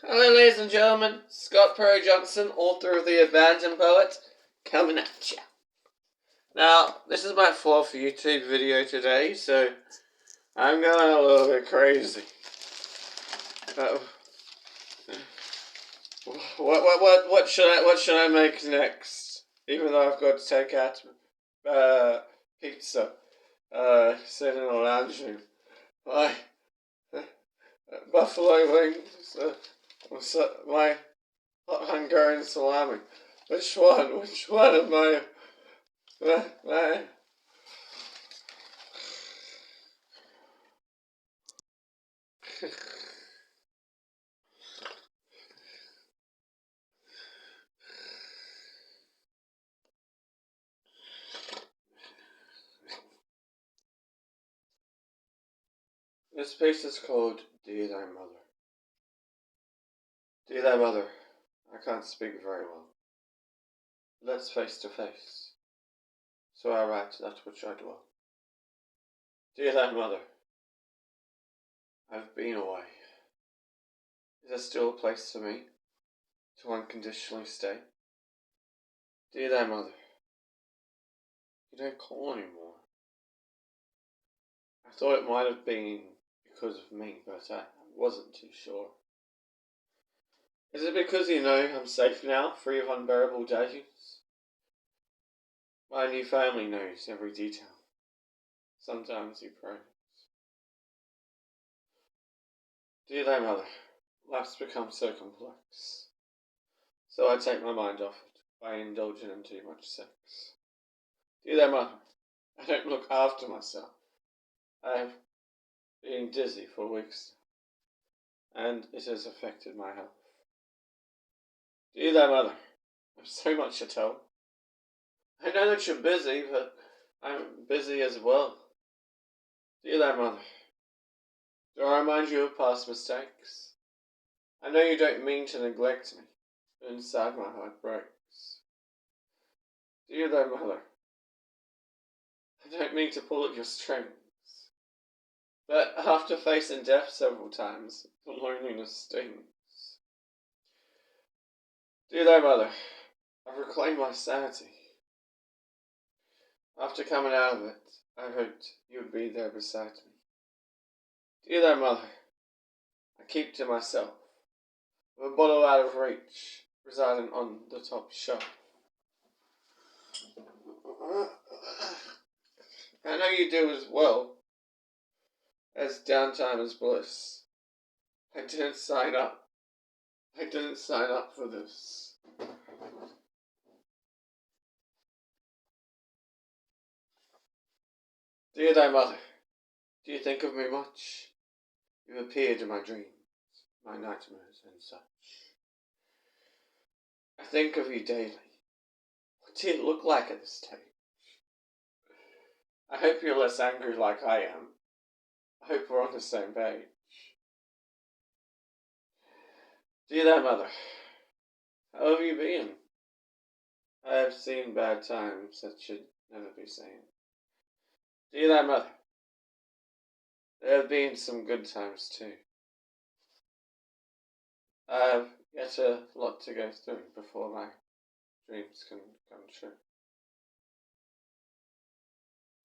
Hello, ladies and gentlemen. Scott Perry Johnson, author of The Abandoned Poet, coming at you. Now, this is my fourth YouTube video today, so I'm going a little bit crazy. What should I make next? Even though I've got to take out pizza, sit in a lounge room, my buffalo wings, my hot Hungarian salami. Which one? Which one of my This piece is called Dear Thy Mother. Dear thy mother, I can't speak very well. Let's face to face. So I write that which I dwell. Dear thy mother, I've been away. Is there still a place for me to unconditionally stay? Dear thy mother, you don't call anymore. I thought it might have been because of me, but I wasn't too sure. Is it because you know I'm safe now, free of unbearable days? My new family knows every detail. Sometimes he prays. Dear thy mother, life's become so complex. So I take my mind off it by indulging in too much sex. Dear thy mother, I don't look after myself. I have been dizzy for weeks, and it has affected my health. Dear thy mother, I've so much to tell. I know that you're busy, but I'm busy as well. Dear thy mother, do I remind you of past mistakes? I know you don't mean to neglect me, but inside my heart breaks. Dear thy mother, I don't mean to pull at your strings, but after facing death several times, the loneliness stings. Dear thy mother, I've reclaimed my sanity. After coming out of it, I hoped you would be there beside me. Dear thy mother, I keep to myself, with a bottle out of reach, residing on the top shelf. I know you do as well, as downtime is bliss. I didn't sign up for this. Dear thy mother, do you think of me much? You appeared in my dreams, my nightmares and such. I think of you daily. What do you look like at this stage? I hope you're less angry like I am. I hope we're on the same page. Dear thy mother, how have you been? I have seen bad times that should never be seen. Dear thy mother, there have been some good times too. I have yet a lot to go through before my dreams can come true.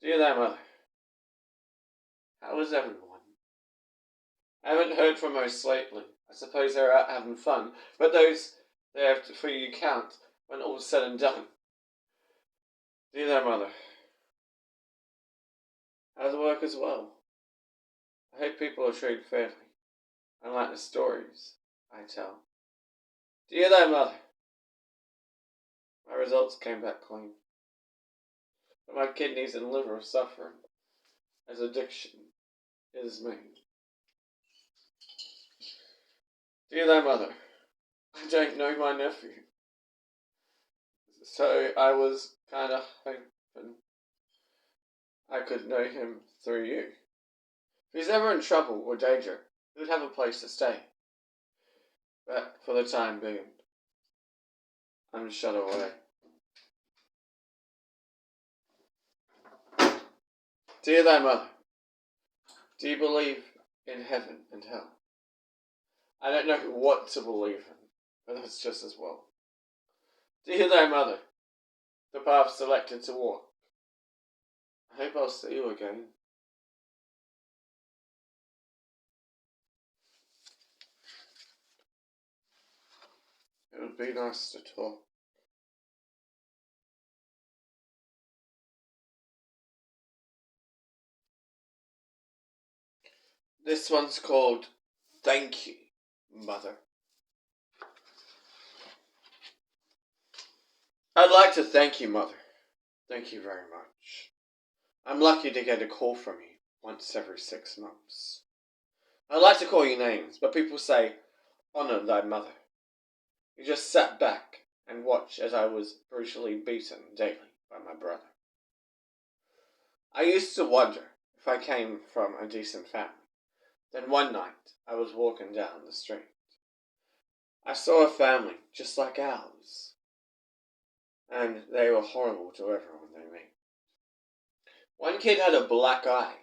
Dear thy mother, how is everyone? I haven't heard from most lately. I suppose they're out having fun, but those there for you count when all's said and done. Dear thy mother, how's work as well? I hope people are treated fairly, unlike the stories I tell. Dear thy mother, my results came back clean, but my kidneys and liver are suffering, as addiction is me. Dear thy mother, I don't know my nephew, so I was kinda hoping I could know him through you. If he's ever in trouble or danger, he would have a place to stay. But for the time being, I'm shut away. Dear thy mother, do you believe in heaven and hell? I don't know what to believe in, but that's just as well. Dear thy mother, the path selected to walk. I hope I'll see you again. It would be nice to talk. This one's called Thank You, Mother. I'd like to thank you, Mother. Thank you very much. I'm lucky to get a call from you once every 6 months. I like to call you names, but people say, honor thy mother. You just sat back and watched as I was brutally beaten daily by my brother. I used to wonder if I came from a decent family. Then one night I was walking down the street. I saw a family just like ours, and they were horrible to everyone they met. One kid had a black eye.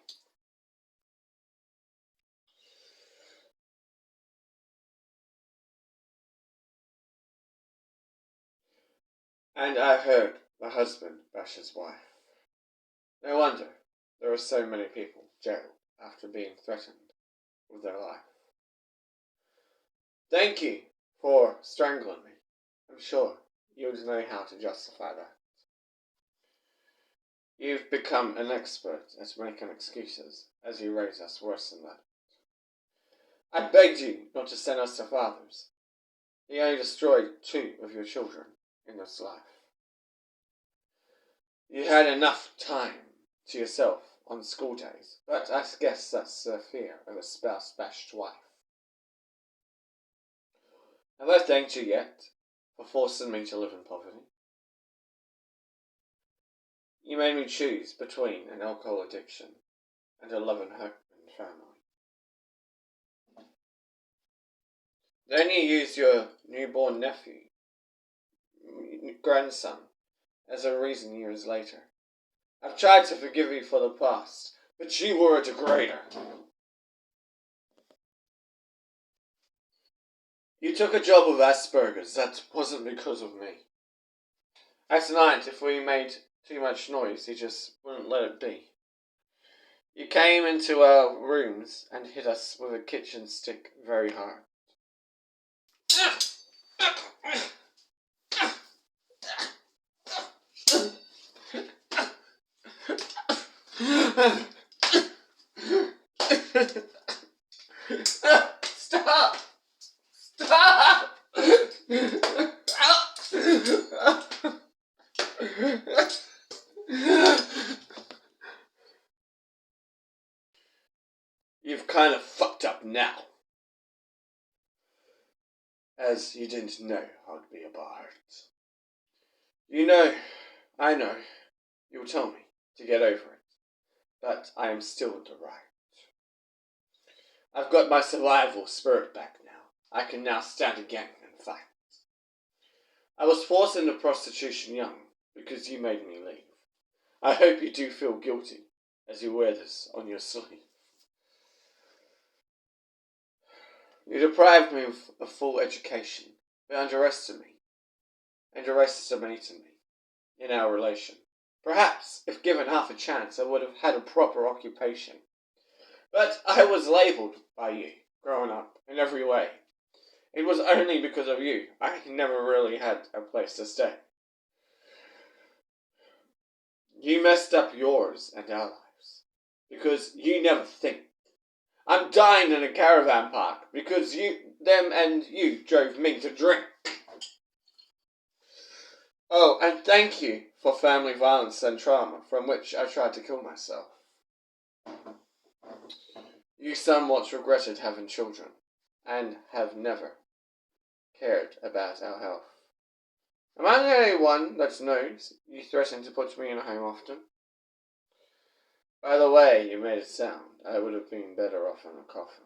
And I heard the husband bash his wife. No wonder there are so many people jailed after being threatened with their life. Thank you for strangling me. I'm sure you would know how to justify that. You've become an expert at making excuses as you raise us worse than that. I begged you not to send us to fathers. He only destroyed 2 of your children in this life. You had enough time to yourself on school days, but I guess that's the fear of a spouse-bashed wife. Have I thanked you yet for forcing me to live in poverty? You made me choose between an alcohol addiction and a loving home and family. Then you used your newborn nephew, grandson, as a reason years later. I've tried to forgive you for the past, but you were a degrader. You took a job with Asperger's. That wasn't because of me. At night, if we made too much noise, he just wouldn't let it be. You came into our rooms and hit us with a kitchen stick very hard. Stop! Stop! You've kind of fucked up now. As you didn't know I'd be a bard. You know, I know, you'll tell me to get over it, but I am still in the right. I've got my survival spirit back now. I can now stand again and fight. I was forced into prostitution young because you made me leave. I hope you do feel guilty as you wear this on your sleeve. You deprived me of a full education, but underestimated me in our relation. Perhaps, if given half a chance, I would have had a proper occupation. But I was labelled by you, growing up, in every way. It was only because of you I never really had a place to stay. You messed up yours and our lives, because you never think. I'm dying in a caravan park because them and you drove me to drink. Oh, and thank you for family violence and trauma from which I tried to kill myself. You somewhat regretted having children and have never cared about our health. Am I the only one that knows you threatened to put me in a home often? By the way you made it sound, I would have been better off in a coffin.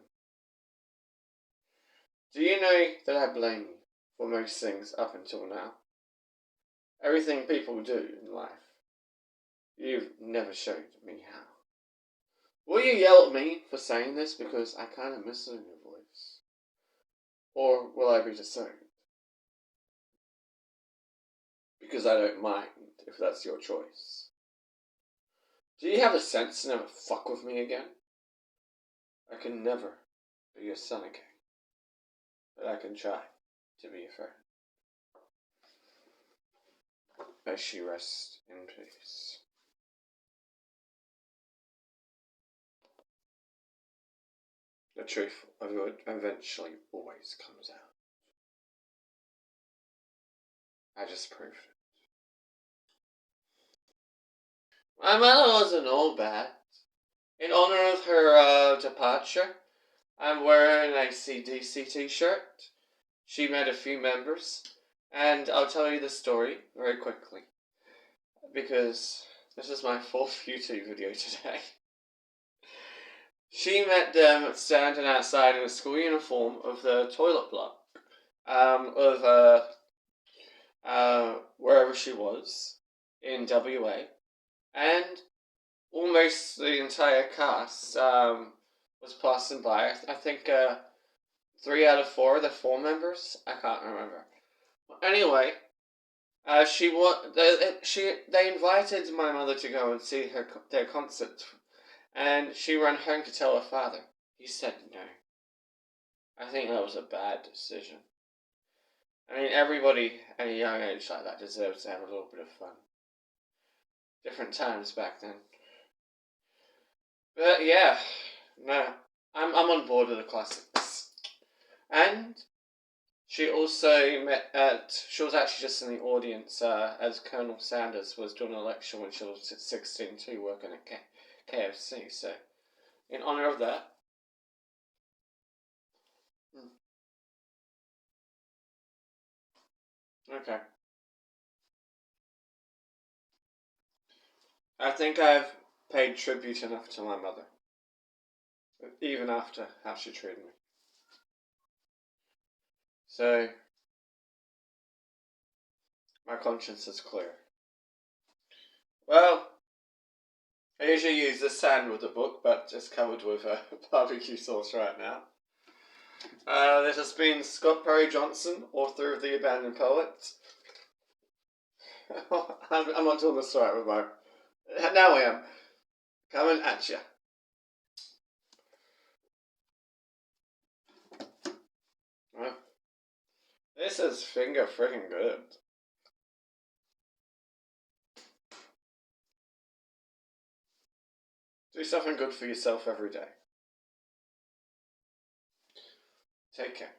Do you know that I blame you for most things up until now? Everything people do in life. You've never showed me how. Will you yell at me for saying this because I kind of miss it in your voice? Or will I be disowned? Because I don't mind, if that's your choice. Do you have a sense to never fuck with me again? I can never be your son again. But I can try to be your friend. May she rest in peace. The truth eventually always comes out. I just proved it. My mother wasn't all bad. In honor of her departure, I'm wearing a CDC t-shirt. She met a few members, and I'll tell you the story very quickly, because this is my fourth YouTube video today. She met them standing outside in a school uniform of the toilet block of wherever she was in WA, and almost the entire cast was passing by. I think 3 out of 4 of the 4 members. I can't remember. Anyway, they invited my mother to go and see their concert, and she ran home to tell her father. He said no. I think that was a bad decision. I mean, everybody at a young age like that deserves to have a little bit of fun. Different times back then. But yeah, no, I'm on board with the classics. And she also she was actually just in the audience as Colonel Sanders was doing an election when she was 16 too, working at KFC. So, in honor of that. Okay. I think I've paid tribute enough to my mother. Even after how she treated me. So, my conscience is clear. Well, I usually use this hand with the book, but it's covered with barbecue sauce right now. This has been Scott Perry Johnson, author of The Abandoned Poet. I'm not doing this right with my... Now I am. Coming at ya. Well, this is finger friggin' good. Do something good for yourself every day. Take care.